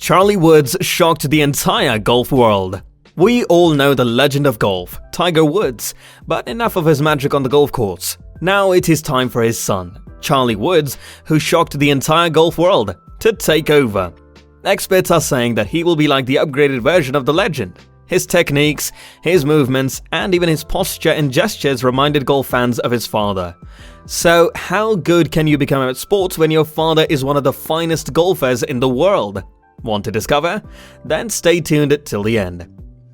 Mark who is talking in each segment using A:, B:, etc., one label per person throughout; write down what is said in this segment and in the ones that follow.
A: Charlie Woods shocked the entire golf world. We all know the legend of golf, Tiger Woods, but enough of his magic on the golf course. Now it is time for his son, Charlie Woods, who shocked the entire golf world, to take over. Experts are saying that he will be like the upgraded version of the legend. His techniques, his movements, and even his posture and gestures reminded golf fans of his father. So, how good can you become at sports when your father is one of the finest golfers in the world? Want to discover? Then stay tuned till the end.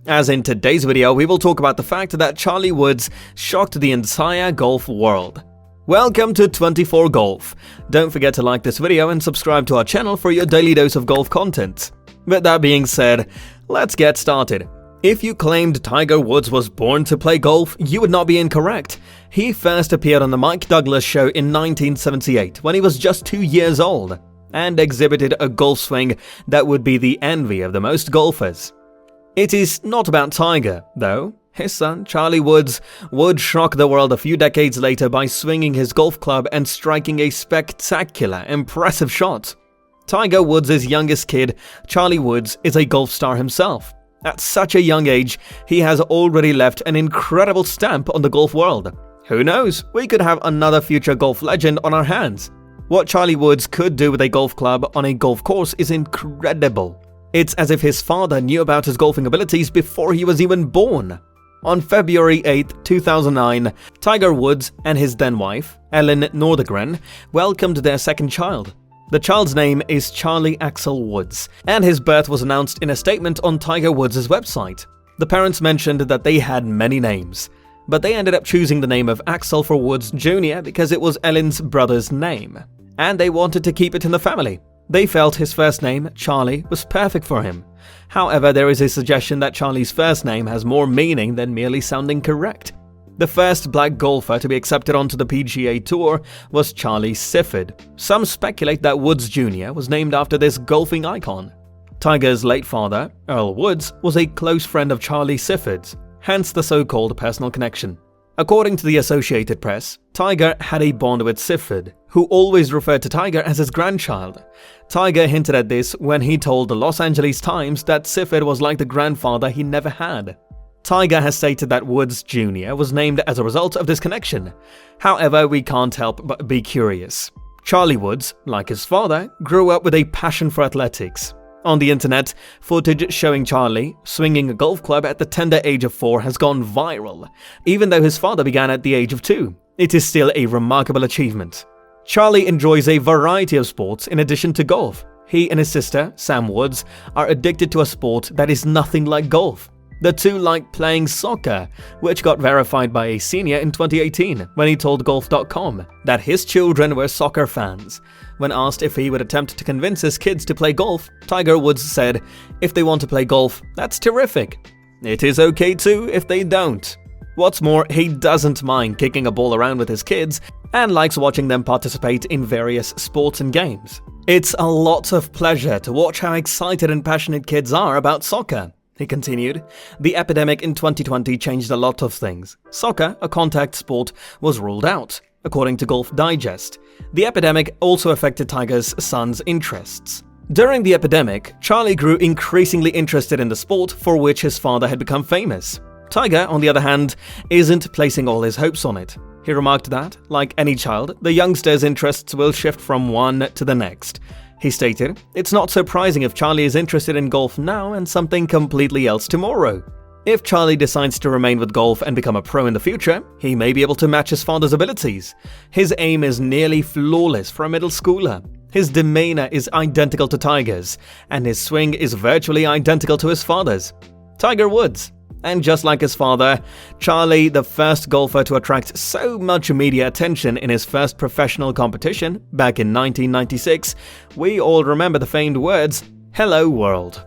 A: As in today's video, we will talk about the fact that Charlie Woods shocked the entire golf world. Welcome to 24 Golf. Don't forget to like this video and subscribe to our channel for your daily dose of golf content. With that being said, let's get started. If you claimed Tiger Woods was born to play golf, you would not be incorrect. He first appeared on the Mike Douglas show in 1978 when he was just 2 years old, and exhibited a golf swing that would be the envy of the most golfers. It is not about Tiger, though. His son, Charlie Woods, would shock the world a few decades later by swinging his golf club and striking a spectacular, impressive shot. Tiger Woods' youngest kid, Charlie Woods, is a golf star himself. At such a young age, he has already left an incredible stamp on the golf world. Who knows, we could have another future golf legend on our hands. What Charlie Woods could do with a golf club on a golf course is incredible. It's as if his father knew about his golfing abilities before he was even born. On February 8, 2009, Tiger Woods and his then-wife, Ellen Nordegren, welcomed their second child. The child's name is Charlie Axel Woods, and his birth was announced in a statement on Tiger Woods' website. The parents mentioned that they had many names, but they ended up choosing the name of Axel for Woods Jr. because it was Ellen's brother's name, and they wanted to keep it in the family. They felt his first name, Charlie, was perfect for him. However, there is a suggestion that Charlie's first name has more meaning than merely sounding correct. The first black golfer to be accepted onto the PGA Tour was Charlie Sifford. Some speculate that Woods Jr. was named after this golfing icon. Tiger's late father, Earl Woods, was a close friend of Charlie Sifford's, hence the so-called personal connection. According to the Associated Press, Tiger had a bond with Sifford, who always referred to Tiger as his grandchild. Tiger hinted at this when he told the Los Angeles Times that Sifford was like the grandfather he never had. Tiger has stated that Woods Jr. was named as a result of this connection. However, we can't help but be curious. Charlie Woods, like his father, grew up with a passion for athletics. On the internet, footage showing Charlie swinging a golf club at the tender age of 4 has gone viral. Even though his father began at the age of 2, it is still a remarkable achievement. Charlie enjoys a variety of sports in addition to golf. He and his sister, Sam Woods, are addicted to a sport that is nothing like golf. The two like playing soccer, which got verified by a senior in 2018 when he told Golf.com that his children were soccer fans. When asked if he would attempt to convince his kids to play golf, Tiger Woods said, "If they want to play golf, that's terrific. It is okay too if they don't." What's more, he doesn't mind kicking a ball around with his kids and likes watching them participate in various sports and games. "It's a lot of pleasure to watch how excited and passionate kids are about soccer," he continued. "The epidemic in 2020 changed a lot of things. Soccer, a contact sport, was ruled out, according to Golf Digest. The epidemic also affected Tiger's son's interests. During the epidemic, Charlie grew increasingly interested in the sport for which his father had become famous. Tiger, on the other hand, isn't placing all his hopes on it. He remarked that, like any child, the youngster's interests will shift from one to the next. He stated, "It's not surprising if Charlie is interested in golf now and something completely else tomorrow. If Charlie decides to remain with golf and become a pro in the future, he may be able to match his father's abilities. His aim is nearly flawless for a middle schooler. His demeanor is identical to Tiger's, and his swing is virtually identical to his father's." Tiger Woods. And just like his father, Charlie, the first golfer to attract so much media attention in his first professional competition back in 1996, we all remember the famed words, "Hello World."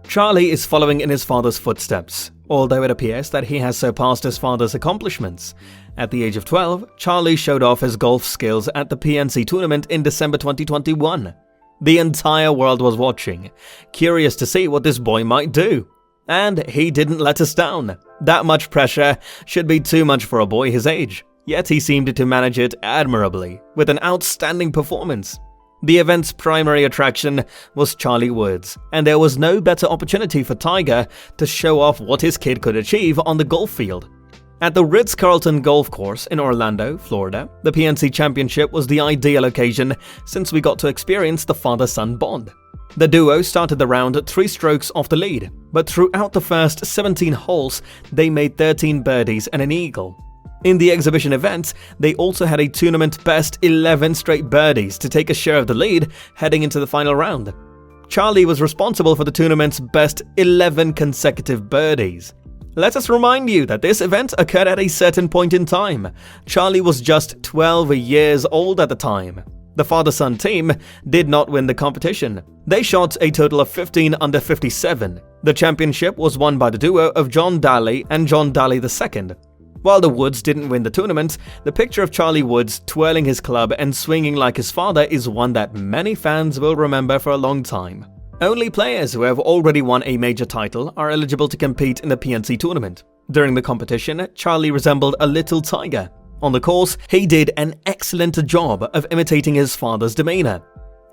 A: Charlie is following in his father's footsteps, although it appears that he has surpassed his father's accomplishments. At the age of 12, Charlie showed off his golf skills at the PNC tournament in December 2021. The entire world was watching, curious to see what this boy might do. And he didn't let us down. That much pressure should be too much for a boy his age, yet he seemed to manage it admirably, with an outstanding performance. The event's primary attraction was Charlie Woods, and there was no better opportunity for Tiger to show off what his kid could achieve on the golf field. At the Ritz-Carlton Golf Course in Orlando, Florida, the PNC Championship was the ideal occasion since we got to experience the father-son bond. The duo started the round 3 strokes off the lead, but throughout the first 17 holes, they made 13 birdies and an eagle. In the exhibition event, they also had a tournament best 11 straight birdies to take a share of the lead heading into the final round. Charlie was responsible for the tournament's best 11 consecutive birdies. Let us remind you that this event occurred at a certain point in time. Charlie was just 12 years old at the time. The father-son team did not win the competition. They shot a total of 15 under 57. The championship was won by the duo of John Daly and John Daly II. While the Woods didn't win the tournament, the picture of Charlie Woods twirling his club and swinging like his father is one that many fans will remember for a long time. Only players who have already won a major title are eligible to compete in the PNC tournament. During the competition, Charlie resembled a little tiger. On the course, he did an excellent job of imitating his father's demeanor.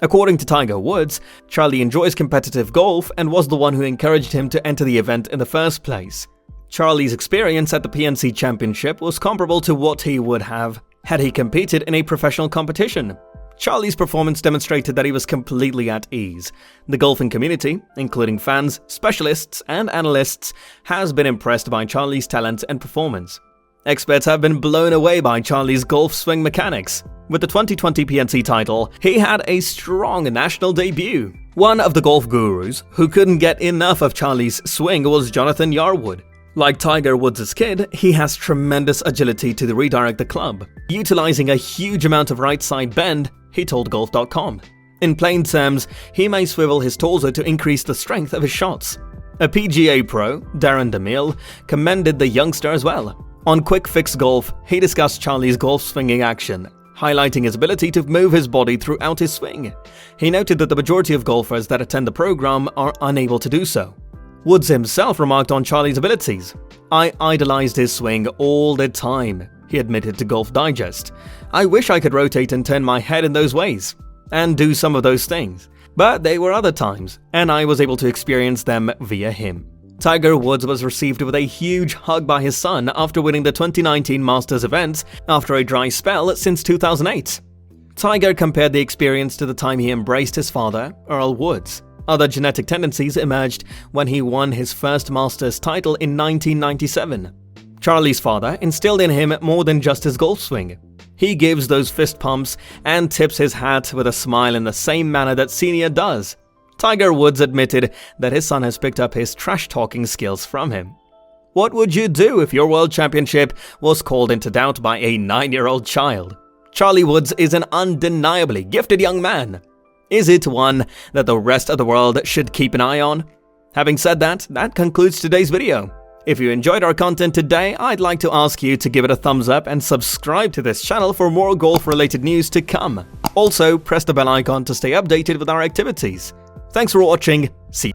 A: According to Tiger Woods, Charlie enjoys competitive golf and was the one who encouraged him to enter the event in the first place. Charlie's experience at the PNC Championship was comparable to what he would have had he competed in a professional competition. Charlie's performance demonstrated that he was completely at ease. The golfing community, including fans, specialists, and analysts, has been impressed by Charlie's talent and performance. Experts have been blown away by Charlie's golf swing mechanics. With the 2020 PNC title, he had a strong national debut. One of the golf gurus who couldn't get enough of Charlie's swing was Jonathan Yarwood. Like Tiger Woods' kid, he has tremendous agility to redirect the club, utilizing a huge amount of right-side bend, he told Golf.com. In plain terms, he may swivel his torso to increase the strength of his shots. A PGA pro, Darren DeMille, commended the youngster as well. On Quick Fix Golf, he discussed Charlie's golf swinging action, highlighting his ability to move his body throughout his swing. He noted that the majority of golfers that attend the program are unable to do so. Woods himself remarked on Charlie's abilities. "I idolized his swing all the time," he admitted to Golf Digest. "I wish I could rotate and turn my head in those ways, and do some of those things. But they were other times, and I was able to experience them via him." Tiger Woods was received with a huge hug by his son after winning the 2019 Masters event after a dry spell since 2008. Tiger compared the experience to the time he embraced his father, Earl Woods. Other genetic tendencies emerged when he won his first Masters title in 1997. Charlie's father instilled in him more than just his golf swing. He gives those fist pumps and tips his hat with a smile in the same manner that Senior does. Tiger Woods admitted that his son has picked up his trash-talking skills from him. What would you do if your world championship was called into doubt by a 9-year-old child? Charlie Woods is an undeniably gifted young man. Is it one that the rest of the world should keep an eye on? Having said that, that concludes today's video. If you enjoyed our content today, I'd like to ask you to give it a thumbs up and subscribe to this channel for more golf-related news to come. Also, press the bell icon to stay updated with our activities. Thanks for watching. See you.